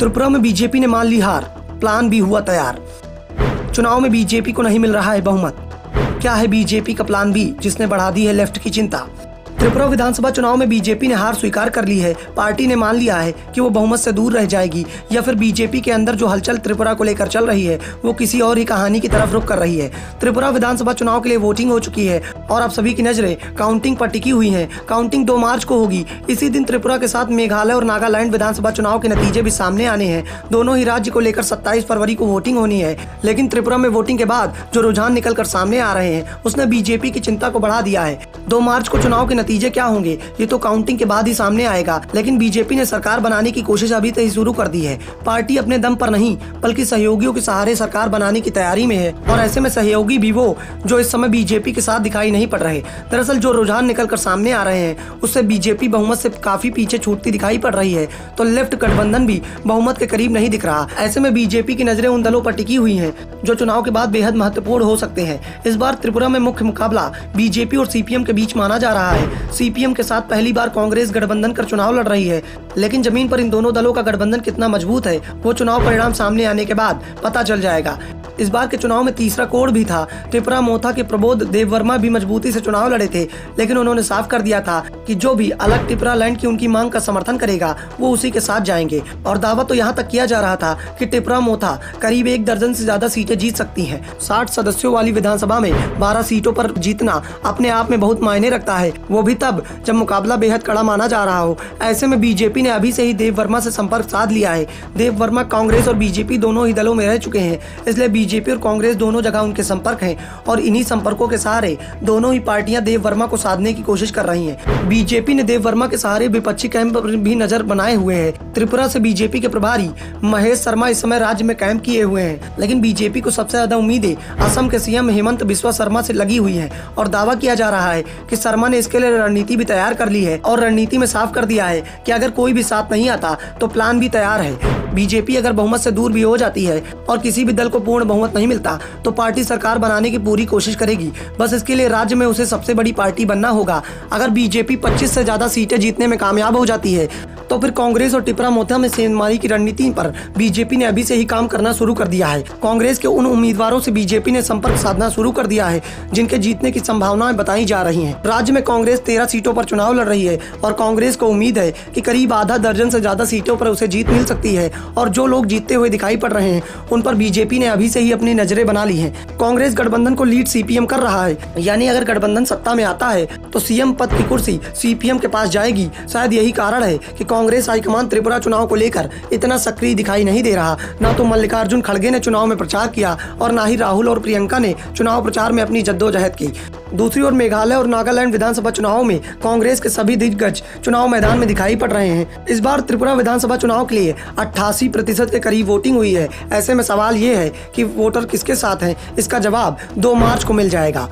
त्रिपुरा में बीजेपी ने मान ली हार, प्लान भी हुआ तैयार। चुनाव में बीजेपी को नहीं मिल रहा है बहुमत, क्या है बीजेपी का प्लान बी जिसने बढ़ा दी है लेफ्ट की चिंता। त्रिपुरा विधानसभा चुनाव में बीजेपी ने हार स्वीकार कर ली है। पार्टी ने मान लिया है कि वो बहुमत से दूर रह जाएगी, या फिर बीजेपी के अंदर जो हलचल त्रिपुरा को लेकर चल रही है वो किसी और ही कहानी की तरफ रुख कर रही है। त्रिपुरा विधानसभा चुनाव के लिए वोटिंग हो चुकी है और अब सभी की नजरें काउंटिंग पर टिकी हुई हैं। काउंटिंग 2 मार्च को होगी। इसी दिन त्रिपुरा के साथ मेघालय और नागालैंड विधानसभा चुनाव के नतीजे भी सामने आने हैं। दोनों ही राज्य को लेकर 27 फरवरी को वोटिंग होनी है। लेकिन त्रिपुरा में वोटिंग के बाद जो रुझान निकल कर सामने आ रहे हैं उसने बीजेपी की चिंता को बढ़ा दिया है। 2 मार्च को चुनाव के नतीजे क्या होंगे ये तो काउंटिंग के बाद ही सामने आएगा, लेकिन बीजेपी ने सरकार बनाने की कोशिश अभी से ही शुरू कर दी है। पार्टी अपने दम पर नहीं बल्कि सहयोगियों के सहारे सरकार बनाने की तैयारी में है, और ऐसे में सहयोगी भी वो जो इस समय बीजेपी के साथ दिखाई नहीं पड़ रहे। दरअसल जो रुझान निकल कर सामने आ रहे हैं उससे बीजेपी बहुमत से काफी पीछे छूटती दिखाई पड़ रही है, तो लेफ्ट गठबंधन भी बहुमत के करीब नहीं दिख रहा। ऐसे में बीजेपी की नजरें उन दलों पर टिकी हुई हैं जो चुनाव के बाद बेहद महत्वपूर्ण हो सकते हैं। इस बार त्रिपुरा में मुख्य मुकाबला बीजेपी और सीपीएम के बीच माना जा रहा है। सीपीएम के साथ पहली बार कांग्रेस गठबंधन कर चुनाव लड़ रही है, लेकिन जमीन पर इन दोनों दलों का गठबंधन कितना मजबूत है वो चुनाव परिणाम सामने आने के बाद पता चल जाएगा। इस बार के चुनाव में तीसरा कोड भी था। त्रिपुरा मोथा के प्रबोध देववर्मा भी मजबूती से चुनाव लड़े थे, लेकिन उन्होंने साफ कर दिया था कि जो भी अलग त्रिपुरा लैंड की उनकी मांग का समर्थन करेगा वो उसी के साथ जाएंगे। और दावा तो यहाँ तक किया जा रहा था कि त्रिपुरा मोथा करीब 1 दर्जन से ज्यादा सीटें जीत सकती है। 60 सदस्यों वाली विधानसभा में 12 सीटों पर जीतना अपने आप में बहुत मायने रखता है, वो भी तब जब मुकाबला बेहद कड़ा माना जा रहा हो। ऐसे में बीजेपी ने अभी से ही देववर्मा से संपर्क साध लिया है। देववर्मा कांग्रेस और बीजेपी दोनों ही दलों में रह चुके हैं, इसलिए बीजेपी और कांग्रेस दोनों जगह उनके संपर्क हैं, और इन्हीं संपर्कों के सहारे दोनों ही पार्टियां देववर्मा को साधने की कोशिश कर रही हैं। बीजेपी ने देववर्मा के सहारे विपक्षी कैंप पर भी नजर बनाए हुए हैं। त्रिपुरा से बीजेपी के प्रभारी महेश शर्मा इस समय राज्य में कैंप किए हुए हैं, लेकिन बीजेपी को सबसे ज्यादा उम्मीदें असम के सीएम हेमंत बिस्वा शर्मा से लगी हुई है, और दावा किया जा रहा है कि शर्मा ने इसके लिए रणनीति भी तैयार कर ली है, और रणनीति में साफ कर दिया है कि अगर कोई भी साथ नहीं आता तो प्लान भी तैयार है। बीजेपी अगर बहुमत से दूर भी हो जाती है और किसी भी दल को पूर्ण बहुमत नहीं मिलता तो पार्टी सरकार बनाने की पूरी कोशिश करेगी। बस इसके लिए राज्य में उसे सबसे बड़ी पार्टी बनना होगा। अगर बीजेपी 25 से ज्यादा सीटें जीतने में कामयाब हो जाती है तो फिर कांग्रेस और त्रिपुरा मोथा में सेंधमारी की रणनीति पर बीजेपी ने अभी से ही काम करना शुरू कर दिया है। कांग्रेस के उन उम्मीदवारों से बीजेपी ने संपर्क साधना शुरू कर दिया है जिनके जीतने की संभावनाएं बताई जा रही हैं। राज्य में कांग्रेस 13 सीटों पर चुनाव लड़ रही है, और कांग्रेस को उम्मीद है कि करीब आधा दर्जन से ज्यादा सीटों पर उसे जीत मिल सकती है, और जो लोग जीतते हुए दिखाई पड़ रहे हैं उन पर बीजेपी ने अभी से ही अपनी नजरें बना ली हैं। कांग्रेस गठबंधन को लीड सीपीएम कर रहा है, यानी अगर गठबंधन सत्ता में आता है तो सीएम पद की कुर्सी सीपीएम के पास जाएगी। शायद यही कारण है कि कांग्रेस हाईकमान त्रिपुरा चुनाव को लेकर इतना सक्रिय दिखाई नहीं दे रहा। न तो मल्लिकार्जुन खड़गे ने चुनाव में प्रचार किया और न ही राहुल और प्रियंका ने चुनाव प्रचार में अपनी जद्दोजहद की। दूसरी ओर मेघालय और नागालैंड विधानसभा चुनाव में कांग्रेस के सभी दिग्गज चुनाव मैदान में दिखाई पड़ रहे हैं। इस बार त्रिपुरा विधानसभा चुनाव के लिए 88% के करीब वोटिंग हुई है। ऐसे में सवाल ये है कि वोटर किसके साथ हैं, इसका जवाब 2 मार्च को मिल जाएगा।